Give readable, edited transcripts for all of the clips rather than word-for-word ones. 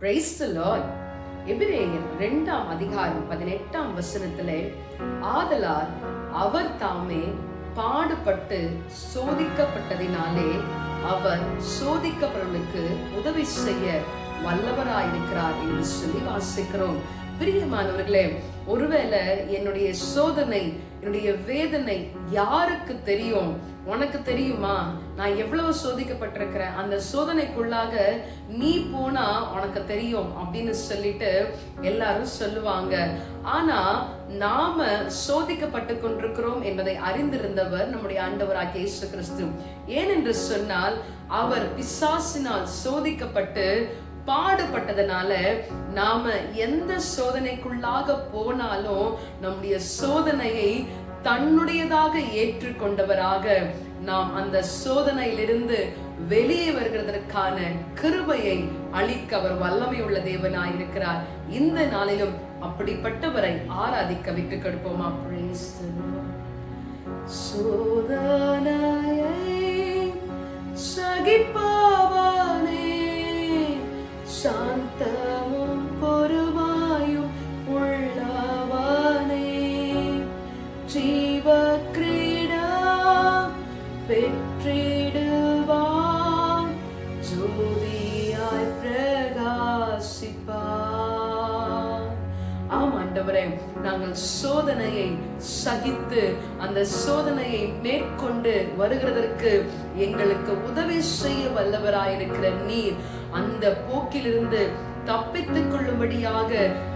Praise the Lord. எபிரேயர் 2ஆம் அதிகாரம் 18ஆம் வசனத்திலே, ஆதலால் அவர் தாமே பாடுபட்டு சோதிக்கப்பட்டதினாலே அவர் சோதிக்கப்படுவதற்கு உதவி செய்ய வல்லவராயிருக்கிறார் என்று சொல்லி வாசிக்கிறோம். பிரியமானவர்களே, ஒருவேளை என்னுடைய சோதனை, என்னுடைய வேதனை யாருக்கு தெரியும்? உனக்கு தெரியுமா? நான் எவ்வளவு சோதிக்கப்பட்டிருக்கிறேன், அந்த சோதனைக்குள்ளாக நீ போனா உனக்கு தெரியும் அப்படின்னு சொல்லிட்டு எல்லாரும் சொல்லுவாங்க. ஆனா நாம சோதிக்கப்பட்டு கொண்டிருக்கிறோம் என்பதை அறிந்திருந்தவர் நம்முடைய ஆண்டவராகிய இயேசு கிறிஸ்து. ஏனென்று சொன்னால், அவர் பிசாசினால் சோதிக்கப்பட்டு பாடுபட்டதனால நாம எந்த சோதனைக்குள்ளாக போனாலும் நம்முடைய சோதனையை தன்னுடையதாக ஏற்றுக்கொண்டவராக நாம் அந்த சோதனையிலிருந்து வெளியே வருகிறதற்கான கிருபையை அளிக்க அவர் வல்லமை உள்ள தேவனாயிருக்கிறார். இந்த நாளிலும் அப்படிப்பட்டவரை ஆராதிக்க விட்டுக் கொடுப்போமா? சோதனையை சகிப்பவனே, சாந்தமும் பொறுமையும் உள்ளவனே, ஜீவ கிரீடம் பெற்றிடுவான், ஜோதியாய் பிரகாசிப்பான். ஆம் ஆண்டவரே, நாங்கள் சோதனையை சகித்து அந்த சோதனையை மேற்கொண்டு வருகிறதற்கு எங்களுக்கு உதவி செய்ய வல்லவராயிருக்கிற நீர், அந்த போக்கிலிருந்து தப்பித்துக் கொள்ளும்படியாக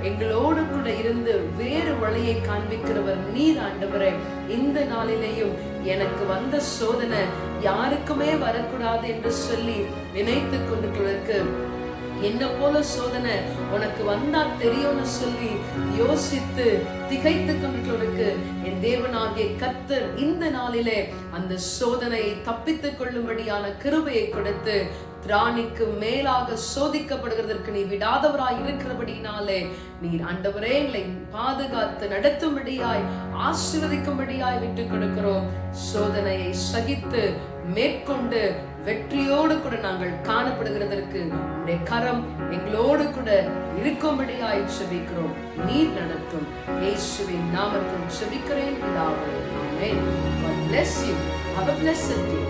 எங்களோடு கூட இருந்து வேறு வழியை காண்பிக்கிறவர் நீர் ஆண்டவரே. இந்த நாளிலேயும் எனக்கு வந்த சோதனை யாருக்குமே வரக்கூடாது என்று சொல்லி நினைத்து கொண்டிருக்கிறதுக்கு, என்ன போல சோதனை உனக்கு வந்தா தெரியும்னு சொல்லி யோசித்து திகைத்து கொண்டிருக்கிறவருக்கு என் தேவனாகிய கர்த்தர் இந்த நாளிலே அந்த சோதனையை தப்பித்துக் கொள்ளும்படியான கிருபையை கொடுத்து, திராணிக்கு மேலாக சோதிக்கப்படுகிறதற்கு நீ விடாதவராய் இருக்கிறபடினாலே நீர் ஆண்டவரே எங்களை பாதுகாத்து நடத்தும்படியாய் ஆசீர்வதிக்கும்படியாய் விட்டுக் கொடுக்கிறோம். சோதனையை சகித்து மேற்கொண்டு வெற்றியோடு கூட நாங்கள் காணப்படுகிறதற்கு உம்முடைய கரம் எங்களோடு கூட இருக்கும்படியாய் செபிக்கிறோம். நீர் நடத்தும் இயேசுவின் நாமத்தில் செபிக்கிறேன் பிதாவே. ஆமென். God bless you. Have a blessed day.